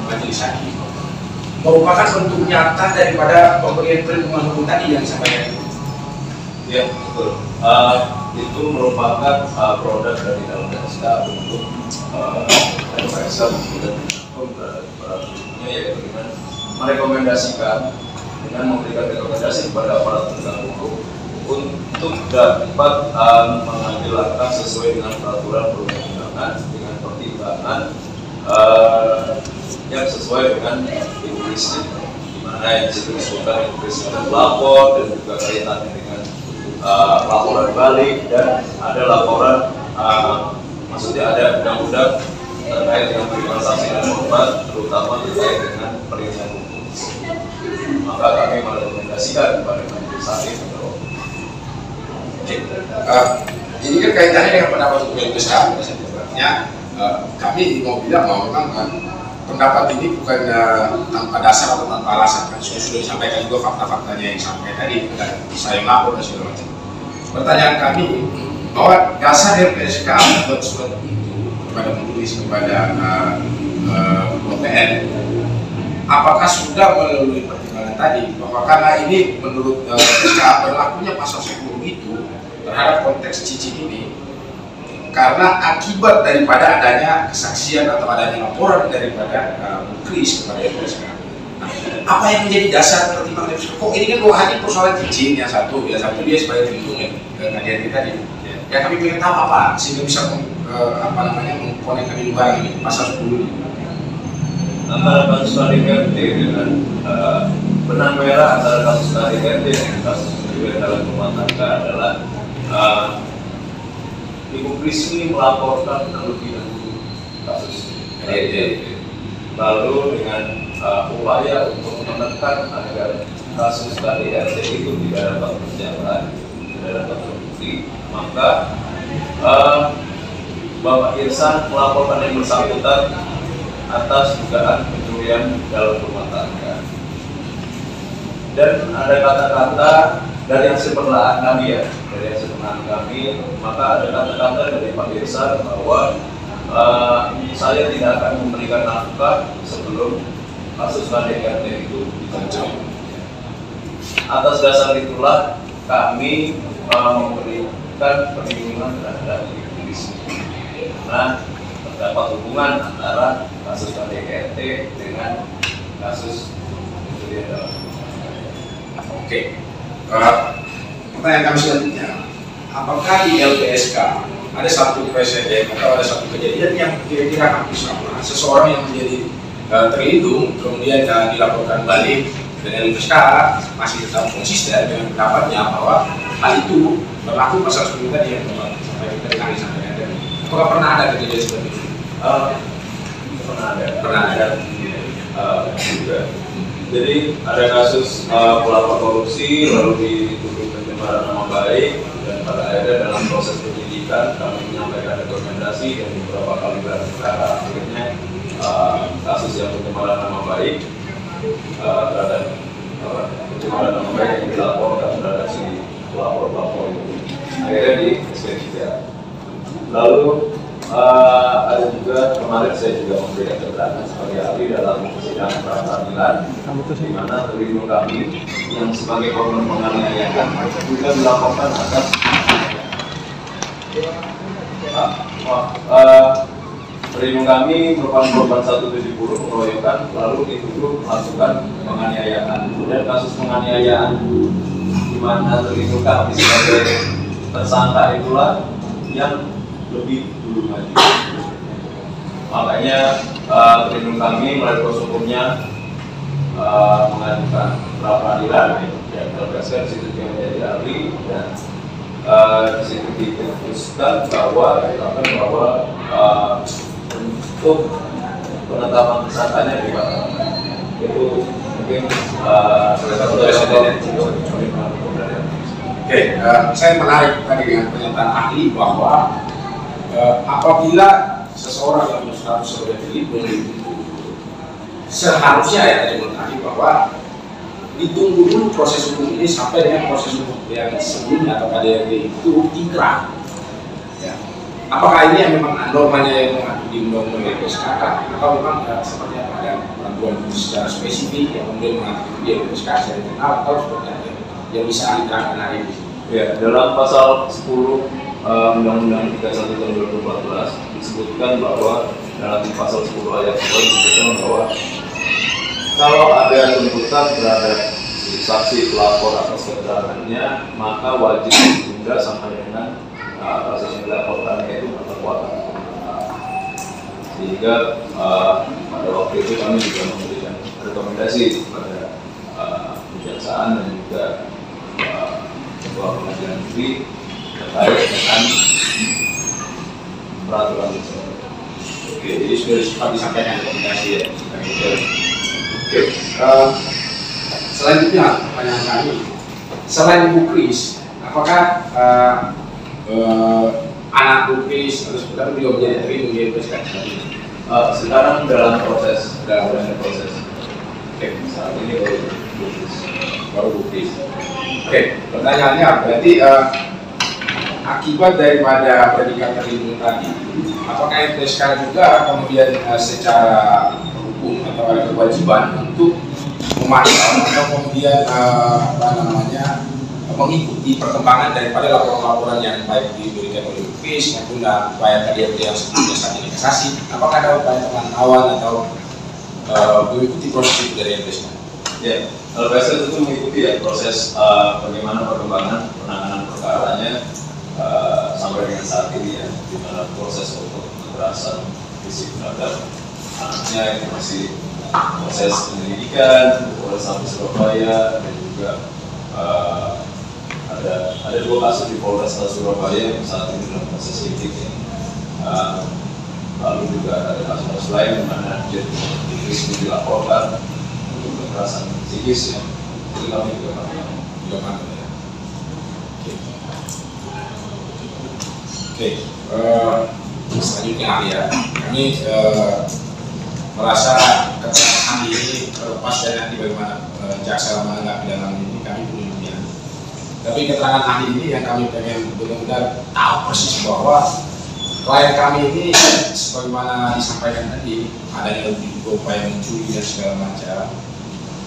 Speaker 2: Majelis Hakim, merupakan bentuk nyata daripada pemberian perlindungan hukum tadi yang disampaikan?
Speaker 7: Ya, betul. Itu merupakan produk dari LPSK untuk advisor dan berikutnya, yaitu dengan merekomendasikan, dengan memberikan rekomendasi kepada aparat penegak hukum untuk dapat mengambil langkah sesuai dengan peraturan perundang-undangan dengan pertimbangan yang sesuai dengan prinsip, di mana yang disebutkan prinsip pelapor dan juga kaitannya dengan laporan balik, dan ada laporan maksudnya ada undang-undang terkait dengan perlindungan saksi dan korban, terutama terkait dengan perlindungan hukum. Maka kami merekomendasikan kepada majelis hakim untuk
Speaker 2: ini kan kaitannya dengan pendapat hukum LPSK. Sebenarnya kami mau bilang bahwa memang pendapat ini bukan tanpa dasar atau tanpa alasan, kan sudah disampaikan juga fakta-faktanya yang sampai tadi dan saya lapor dan segala macam. Pertanyaan kami bahwa dasar LPSK membuat surat itu kepada menulis kepada PN, apakah sudah melalui pertimbangan tadi bahwa karena ini menurut LPSK berlakunya pasal 10 itu terhadap konteks Cici ini karena akibat daripada adanya kesaksian atau adanya laporan daripada Kris kepada LPSK. Nah, apa yang menjadi dasar pertimbangan LPSK? Kok ini kan hanya persoalan Cici yang satu dia sebagai pelindung kajian kita tadi. Ya kami ingin tahu apa sehingga bisa mengkonek kami barang ini pasal 10 ini.
Speaker 7: Antara kasus KDRT dengan benang merah antara kasus KDRT dan kasus pencurian dalam rumah tangga adalah Ibu Kris ini melaporkan terlebih dahulu kasus KDRT, lalu dengan upaya untuk menekan agar kasus KDRT itu tidak dapat berjalan, tidak dapat terbukti, maka Bapak Irsan melaporkan yang bersangkutan atas dugaan pencurian dalam rumah tangga. Dan ada kata-kata dari hasil penelaahan kami ya, maka ada kata-kata dari Pak Irsan bahwa saya tidak akan memberikan nafkah sebelum kasus KDRT itu dilanjutkan. Atas dasar itulah kami memberikan perlindungan terhadap Ibu Kris. Nah, terdapat hubungan antara kasus KDRT dengan kasus pencurian dalam rumah tangga.
Speaker 2: Oke. Pertanyaan kami selanjutnya, apakah di LPSK ada satu presiden atau ada satu kejadian yang kira-kira hampir sama, seseorang yang menjadi terlindung kemudian dilaporkan balik dan LPSK masih tetap konsisten dengan pendapatnya bahwa hal itu berlaku pasal 10 tadi yang sampai kita sampaikan tadi. Apakah pernah ada kejadian seperti itu? Pernah ada.
Speaker 7: Juga. Jadi ada kasus pelapor korupsi lalu dituduh pencemaran nama baik, dan pada akhirnya dalam proses penyidikan kami menyampaikan rekomendasi dan beberapa kali berkata akhirnya kasus yang pencemaran nama baik terhadap pencemaran nama baik yang dilaporkan terhadap si pelapor itu akhirnya di SP3. Lalu ada juga kemarin saya juga memberikan keterangan sebagai ahli dalam sidang pra peradilan, di mana terlindung kami yang sebagai korban penganiayaan juga dilaporkan atas terlindung kami merupakan korban 170 pengeroyokan lalu dituduh melakukan penganiayaan, dan kasus penganiayaan di mana terlindung kami sebagai tersangka itulah yang lebih dulu lagi. Makanya terlindung kami melalui proses hukumnya mengajukan pra peradilan dan LPSK di situ juga menjadi ahli, dan di situ diputuskan bahwa untuk penetapan tersangkanya juga itu mungkin
Speaker 2: Oke, saya menarik tadi dengan pernyataan ahli bahwa apabila seseorang yang berstatus sebagai terlindung itu seharusnya ya tadi menurut ahli bahwa ditunggu dulu proses hukum ini sampai dengan proses hukum yang sebelumnya atau KDRT itu inkrah. Ya. Apakah ini yang memang normanya yang mengatur di undang-undang LPSK atau memang seperti apa, ada peraturan secara spesifik yang kemudian mengatur di LPSK secara internal atau seperti apa yang bisa diterangkan hari ini?
Speaker 7: Ya, dalam pasal 10 Undang-Undang 31 tahun 2014 disebutkan bahwa dalam pasal 10 ayat 2 disebutkan bahwa kalau ada tuntutan terhadap saksi pelapor atas keterangannya, maka wajib ditunda sampai dengan proses yang dilaporkan yaitu perkuatan. Sehingga pada waktu itu kami juga memberikan rekomendasi kepada kejaksaan dan juga ketua pengadilan negeri terkait dengan peraturan tersebut.
Speaker 2: Oke, jadi sudah sempat disampaikan rekomendasi ya. Oke, selanjutnya pertanyaan kami, selain Ibu Kris, apakah anak Bu Kris atau seputar juga menjadi terima di LPSK?
Speaker 7: Sekarang dalam proses.
Speaker 2: Oke,
Speaker 7: Saat ini
Speaker 2: baru Bu Kris. Oke, pertanyaannya berarti akibat daripada predikat terlindung tadi, apakah LPSK juga kemudian secara hukum atau ada kewajiban untuk memantau atau kemudian mengikuti perkembangan daripada laporan-laporan yang baik diberikan oleh UPIS maupun upaya KDRT yang sebelumnya saat ini kasasi? Apakah ada upaya pemantauan atau mengikuti proses itu dari LPSK?
Speaker 7: Ya, LPSK tentu mengikuti ya proses bagaimana perkembangan penanganan perkaranya sampai dengan saat ini ya, di mana proses untuk kekerasan fisik terhadap anaknya itu masih proses penyelidikan, Polres Surabaya dan juga ada 2 kasus di Polres Surabaya yang saat ini dalam proses lidik ya. Lalu juga ada kasus lain di mana Kris dilaporkan untuk kekerasan psikis ya. Itu kami juga pantau ya.
Speaker 2: Oke, selanjutnya ya, kami merasa keterangan ahli ini terlepas dari nanti bagaimana jaksa menanggapi dalam ini kami punya. Tapi keterangan ahli ini yang kami pengen benar-benar tahu persis bahwa klien kami ini sebagaimana disampaikan tadi adanya upaya mencuri dan segala macam.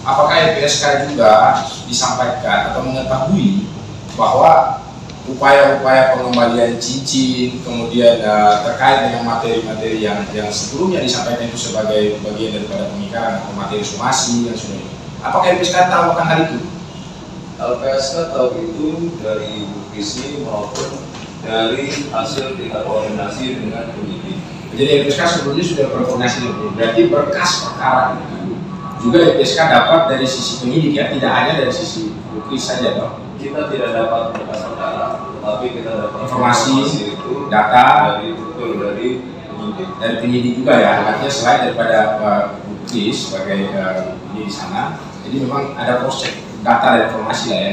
Speaker 2: Apakah LPSK juga disampaikan atau mengetahui bahwa upaya-upaya pengembalian cincin kemudian terkait dengan materi-materi yang sebelumnya disampaikan itu sebagai bagian daripada pengingkaran atau materi somasi dan sebagainya. Apakah LPSK tahu akan hal itu?
Speaker 7: LPSK tahu itu dari bukti maupun dari hasil kita koordinasi dengan penyidik.
Speaker 2: Jadi LPSK sebelumnya sudah berkoordinasi dengan penyidik. Berarti berkas perkara itu juga LPSK dapat dari sisi penyidik ya, tidak hanya dari sisi bukti saja toh.
Speaker 7: Kita tidak dapat berkas perkara, tetapi kita dapat
Speaker 2: informasi
Speaker 7: itu
Speaker 2: data
Speaker 7: dari
Speaker 2: penyidik juga ya. Artinya selain daripada bukti sebagai ini di sana, jadi memang ada proses data dan informasi lah ya.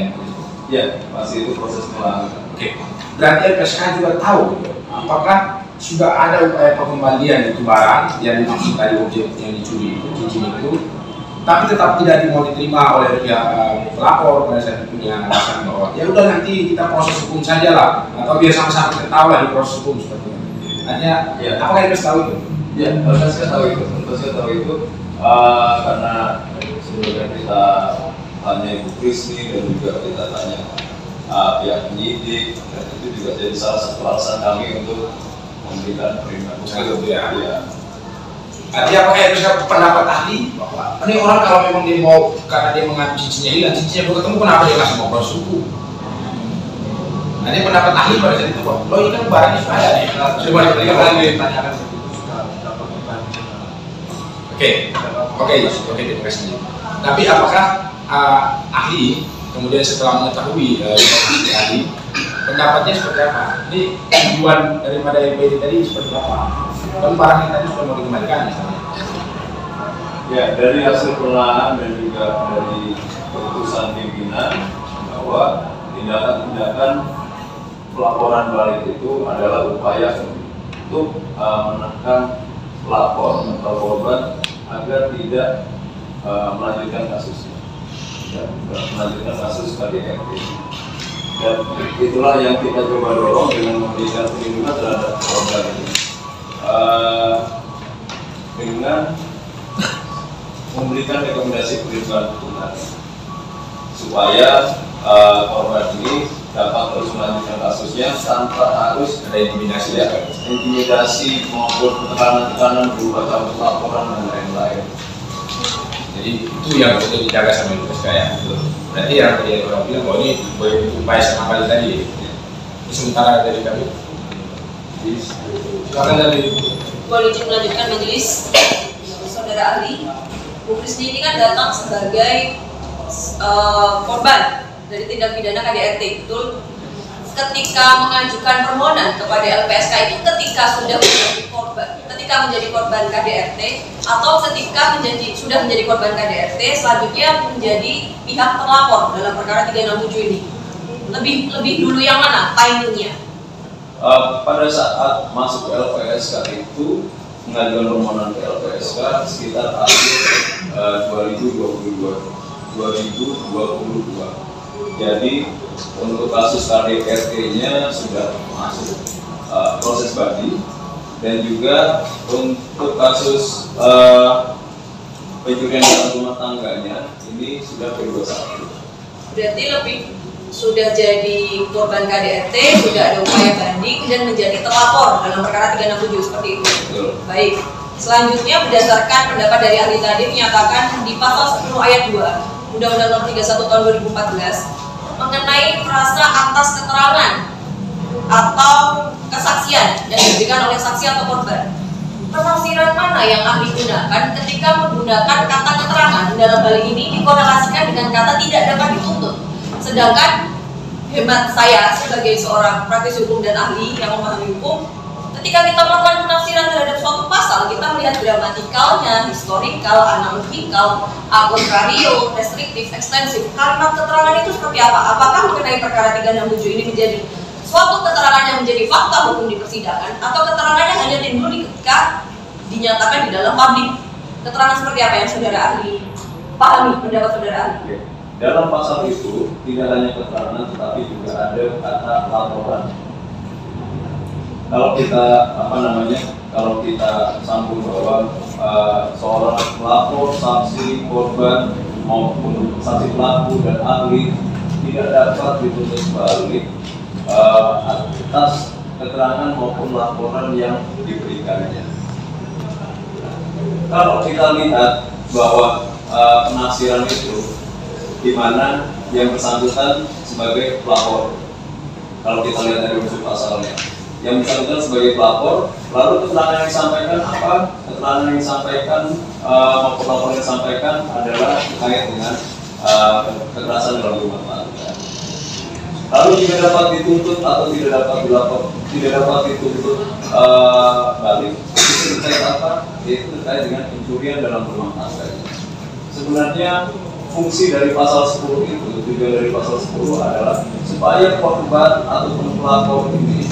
Speaker 7: Ya, pasti itu proses pengolahan.
Speaker 2: Oke. Berarti LPSK juga tahu apakah sudah ada upaya pengembalian itu barang yang dimaksud tadi objek yang dicuri itu, cincin itu, tapi tetap tidak mau diterima oleh pihak pelapor pada saat itu punya alasan bahwa ya udah nanti kita proses hukum saja lah atau biar sama-sama kita tahu lah di proses hukum seperti itu. Artinya,
Speaker 7: ya.
Speaker 2: Apakah LPSK tahu itu?
Speaker 7: Ya, LPSK tahu itu. LPSK tahu itu karena sebelumnya kita tanya Ibu Krisni dan juga kita tanya pihak penyidik dan itu juga jadi salah satu alasan kami untuk memberikan perlindungan hukum. Ya.
Speaker 2: Artinya apakah LPSK pendapat ahli bahwa ini orang kalau memang dia mau karena dia mengambil cincinnya hilang, cincinnya belum ketemu, kenapa dia nggak mau proses hukum? Nah, ini pendapat ahli pada saat itu kok. Lo ini kan barangnya sudah ada nih. Coba ditanyakan Oke, terima kasih. Tapi apakah ahli kemudian setelah mengetahui informasi ahli, pendapatnya seperti apa? Ini tujuan daripada LPD tadi seperti apa? Kan barang yang tadi sudah mau dikembalikan misalnya.
Speaker 7: Ya, dari hasil penelaahan dan juga dari keputusan pimpinan bahwa tindakan-tindakan pelaporan balik itu adalah upaya untuk menekan pelapor atau korban agar tidak melanjutkan kasusnya. melanjutkan kasus KDRT. Dan itulah yang kita coba dorong dengan memberikan perlindungan terhadap korban ini. Dengan memberikan rekomendasi perlindungan hukum supaya korban ini dapat terus melanjutkan kasusnya tanpa harus
Speaker 2: ada intimidasi ya,
Speaker 7: intimidasi maupun tekanan-tekanan berupa cabut laporan dan lain-lain.
Speaker 2: jadi itu yang perlu dijaga sama LPSK ya. Berarti yang tadi orang bilang bahwa ini upaya sekali tadi ini sementara dari kami. Silakan dari
Speaker 4: Boleh melanjutkan majelis. Saudara ahli, Bu Krisni ini kan datang sebagai korban dari tindak pidana KDRT, betul? Ketika mengajukan permohonan kepada LPSK itu ketika sudah menjadi korban, ketika menjadi korban KDRT atau ketika sudah menjadi korban KDRT, selanjutnya menjadi pihak terlapor dalam perkara 367 ini. Lebih dulu yang mana timingnya?
Speaker 7: Pada saat masuk ke LPSK itu mengajukan permohonan ke LPSK sekitar akhir 2022. Jadi untuk kasus KDRT-nya sudah masuk proses banding, dan juga untuk kasus pencurian dalam rumah tangganya ini sudah P21.
Speaker 4: Berarti sudah jadi korban KDRT, sudah ada upaya banding dan menjadi terlapor dalam perkara 367 seperti itu.
Speaker 7: Betul.
Speaker 4: Baik. Selanjutnya berdasarkan pendapat dari ahli tadi menyatakan di pasal 10 ayat 2 Undang-Undang Nomor 31 Tahun 2014 mengenai frasa atas keterangan atau kesaksian yang diberikan oleh saksi atau korban. Penafsiran mana yang ahli gunakan ketika menggunakan kata keterangan dalam hal ini dikorelasikan dengan kata tidak dapat dituntut? Sedangkan hemat saya sebagai seorang praktisi hukum dan ahli yang memahami hukum, ketika kita melakukan penafsiran terhadap suatu pasal, kita melihat gramatikalnya, historikal, analogical, kontrario, restriktif, ekstensif. Kalimat keterangan itu seperti apa? Apakah mengenai perkara 367 ini menjadi suatu keterangan yang menjadi fakta hukum di persidangan, atau keterangannya hanya timbul ketika dinyatakan di dalam publik? Keterangan seperti apa yang saudara ahli pahami, pendapat saudara ahli?
Speaker 7: Dalam pasal itu tidak hanya keterangan, tetapi juga ada kata laporan. Kalau kita kalau kita sambung bahwa seorang pelapor, saksi, korban maupun saksi pelaku dan ahli tidak dapat dituntut balik atas keterangan maupun laporan yang diberikannya. Kalau kita lihat bahwa penafsiran itu di mana yang bersangkutan sebagai pelapor, kalau kita lihat dari unsur pasalnya, yang bersangkutan sebagai pelapor, lalu keterangan yang disampaikan apa? Keterangan yang disampaikan maupun laporan yang disampaikan adalah terkait dengan kekerasan dalam rumah tangga. Lalu tidak dapat dituntut atau tidak dapat dituntut balik. Itu terkait apa? Yaitu terkait dengan pencurian dalam rumah tangga. Sebenarnya fungsi dari pasal 10 itu, tujuan dari pasal 10 adalah supaya korban ataupun pelapor ini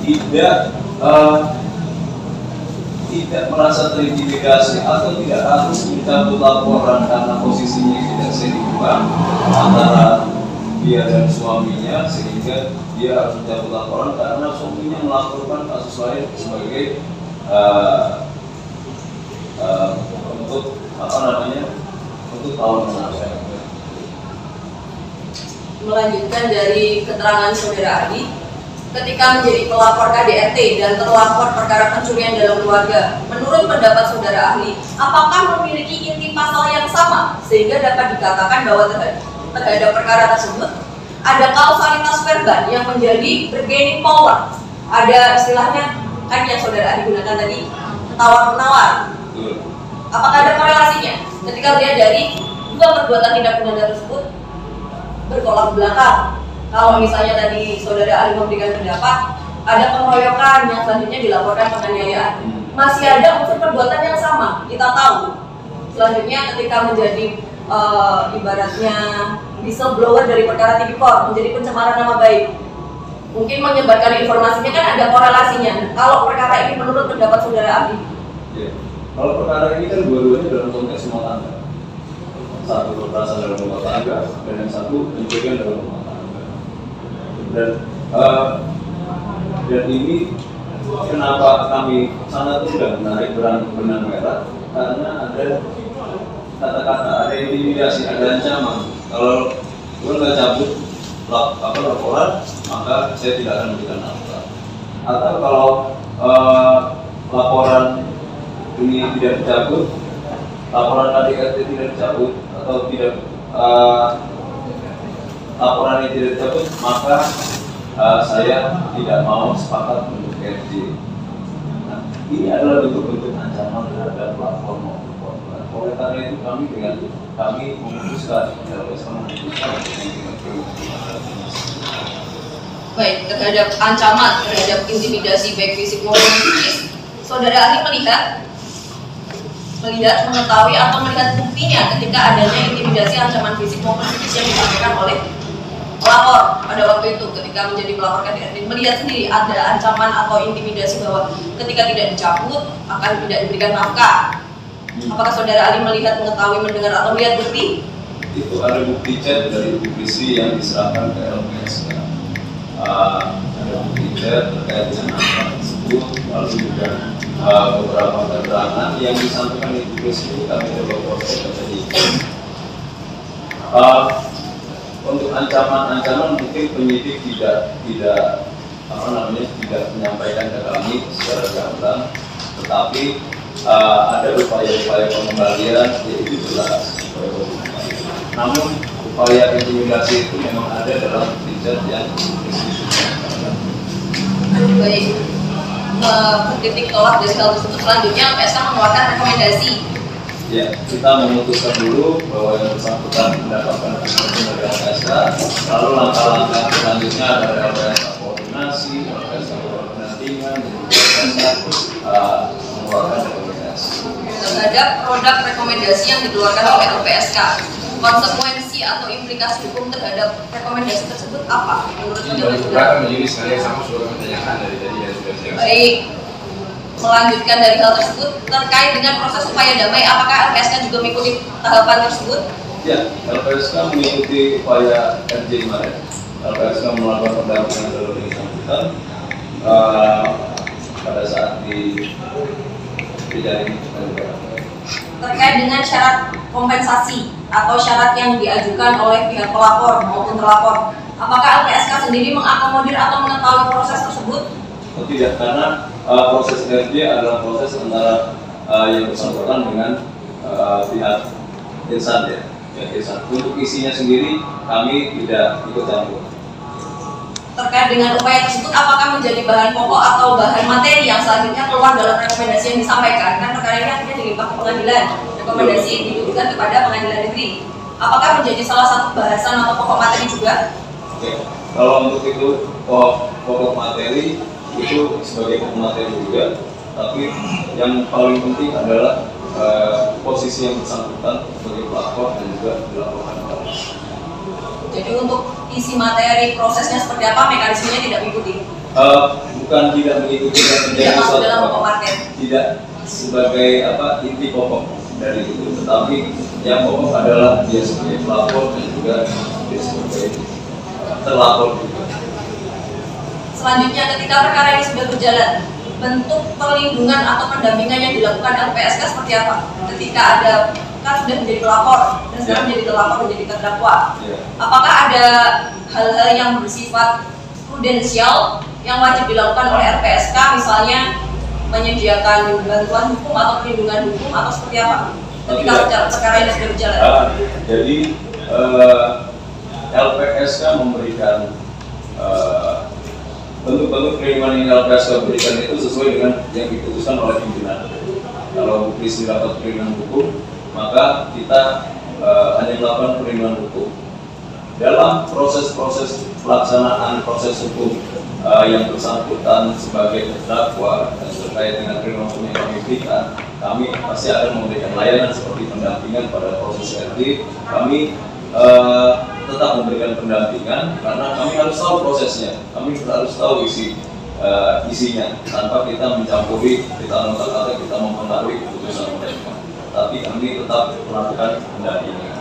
Speaker 7: tidak merasa terintimidasi atau tidak harus mencabut laporan karena posisinya tidak seimbang antara dia dan suaminya, sehingga dia harus mencabut laporan karena suaminya melaporkan kasus lain sebagai untuk untuk tahun menafsir.
Speaker 4: Melanjutkan dari keterangan saudara ahli, ketika menjadi pelapor KDRT dan terlapor perkara pencurian dalam keluarga, menurut pendapat saudara ahli, apakah memiliki inti pasal yang sama sehingga dapat dikatakan bahwa terhadap perkara tersebut ada kausalitas verban yang menjadi bargaining power? Ada istilahnya kan yang saudara ahli gunakan tadi, tawar-menawar. Apakah ada korelasinya ketika lihat dari dua perbuatan tindak pidana tersebut bertolak belakang? Kalau misalnya tadi saudara ahli memberikan pendapat ada pengeroyokan yang selanjutnya dilaporkan penganiayaan, masih ada unsur perbuatan yang sama. Kita tahu selanjutnya ketika menjadi ibaratnya whistleblower dari perkara tipikor, menjadi pencemaran nama baik, mungkin menyebarkan informasinya kan ada korelasinya. Kalau perkara ini menurut pendapat saudara ahli,
Speaker 7: Kalau perkara ini kan dua-duanya dalam konteks rumah tangga. satu kekerasan dalam rumah tangga dan yang satu pencurian dalam rumah tangga. Dan ini kenapa kami sangat mudah menarik benang merah, karena ada kata-kata, ada intimidasi, ada ancaman. Kalau gue nggak cabut laporan, maka saya tidak akan memberikan nafkah. Atau kalau laporan ini tidak dicabut, laporan KDRT tidak dicabut, atau tidak laporan ini tidak dicabut, maka saya tidak mau sepakat untuk RJ. Nah, ini adalah bentuk-bentuk ancaman terhadap pelapor maupun korban. Oleh karena itu kami memutuskan,
Speaker 4: Baik, terhadap ancaman, terhadap intimidasi baik fisik maupun psikis, saudara ahli melihat, mengetahui atau melihat buktinya ketika adanya intimidasi ancaman fisik maupun psikis yang disampaikan oleh pelapor pada waktu itu ketika menjadi pelapor KDRT, melihat sendiri ada ancaman atau intimidasi bahwa ketika tidak dicabut akan tidak diberikan nafkah. Apakah saudara ahli melihat, mengetahui, mendengar atau melihat bukti?
Speaker 7: Itu ada bukti chat dari polisi yang diserahkan ke LPSK. Ada bukti chat terkait dengan apa tersebut, lalu juga beberapa keterangan yang disampaikan di polisi itu kami coba proses tadi. Untuk ancaman mungkin penyidik tidak menyampaikan ke kami secara gamblang, tetapi ada upaya-upaya pengembalian yaitu jelas. Namun upaya intimidasi itu memang ada dalam riset yang
Speaker 4: baik. Titik tolak dari hal tersebut, selanjutnya LPSK mengeluarkan rekomendasi.
Speaker 7: Ya, kita memutuskan dulu bahwa yang bersangkutan mendapatkan rekomendasi dari LPSK, lalu langkah-langkah selanjutnya ada LPSK koordinasi, LPSK pendampingan, dan LPSK mengeluarkan rekomendasi.
Speaker 4: Terhadap produk rekomendasi yang dikeluarkan oleh LPSK, konsekuensi atau implikasi hukum terhadap rekomendasi tersebut apa? Menurut
Speaker 2: saudara menjadi sekalian sama sudah menanyakan dari tadi ya sudah siap.
Speaker 4: Baik, melanjutkan dari hal tersebut terkait dengan proses upaya damai, apakah LPSK juga mengikuti tahapan tersebut?
Speaker 7: Ya, LPSK mengikuti upaya RJ kemarin. LPSK melakukan pendampingan dalam yang bersangkutan pada saat di jaring
Speaker 4: terkait dengan syarat kompensasi atau syarat yang diajukan oleh pihak pelapor maupun terlapor, apakah LPSK sendiri mengakomodir atau mengetahui proses tersebut?
Speaker 7: Oh, tidak, karena proses RJ adalah proses antara yang bersangkutan dengan pihak insan ya. Untuk isinya sendiri kami tidak ikut campur.
Speaker 4: Terkait dengan upaya tersebut, apakah menjadi bahan pokok atau bahan materi yang selanjutnya keluar dalam rekomendasi yang disampaikan? Kan perkara ini akhirnya dilimpah ke pengadilan, rekomendasi ditujukan kepada pengadilan negeri. Apakah menjadi salah satu bahasan atau pokok materi juga?
Speaker 7: Oke, kalau untuk itu pokok materi itu sebagai pokok materi juga, tapi yang paling penting adalah posisi yang bersangkutan sebagai pelapor dan juga dilaporkan oleh.
Speaker 4: Jadi untuk isi materi prosesnya seperti apa, mekanismenya tidak mengikuti?
Speaker 7: Bukan tidak mengikuti dan menjadi
Speaker 4: masuk dalam pokok materi.
Speaker 7: Tidak sebagai inti pokok dari itu, tetapi yang pokok adalah dia sebagai pelapor dan juga dia sebagai terlapor juga.
Speaker 4: Selanjutnya, ketika perkara ini sudah berjalan, bentuk perlindungan atau pendampingan yang dilakukan LPSK seperti apa? Ketika ada, kan sudah menjadi pelapor dan sekarang menjadi terlapor, menjadi terdakwa. Apakah ada hal-hal yang bersifat prudensial yang wajib dilakukan oleh LPSK, misalnya menyediakan bantuan hukum atau perlindungan hukum atau seperti apa? Ketika perkara ini sudah berjalan.
Speaker 7: Jadi LPSK memberikan bentuk-bentuk perlindungan yang LPSK berikan itu sesuai dengan yang diputuskan oleh pimpinan. Kalau polisi dapat perlindungan hukum, maka kita hanya melakukan perlindungan hukum. Dalam proses-proses pelaksanaan proses hukum yang bersangkutan sebagai terdakwa dan terkait dengan perlindungan hukum yang kami berikan, kami pasti akan memberikan layanan seperti pendampingan pada proses RT. Kami tetap memberikan pendampingan karena kami harus tahu prosesnya, kami harus tahu isinya tanpa kita mencampuri, kita mengotak-atik, kita mempengaruhi keputusan mereka. Tapi kami tetap melakukan pendampingan.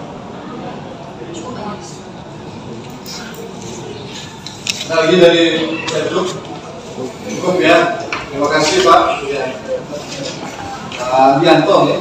Speaker 5: Nah, lagi dari Sedruk. Cukup ya. Terima kasih Pak. Dianto ya.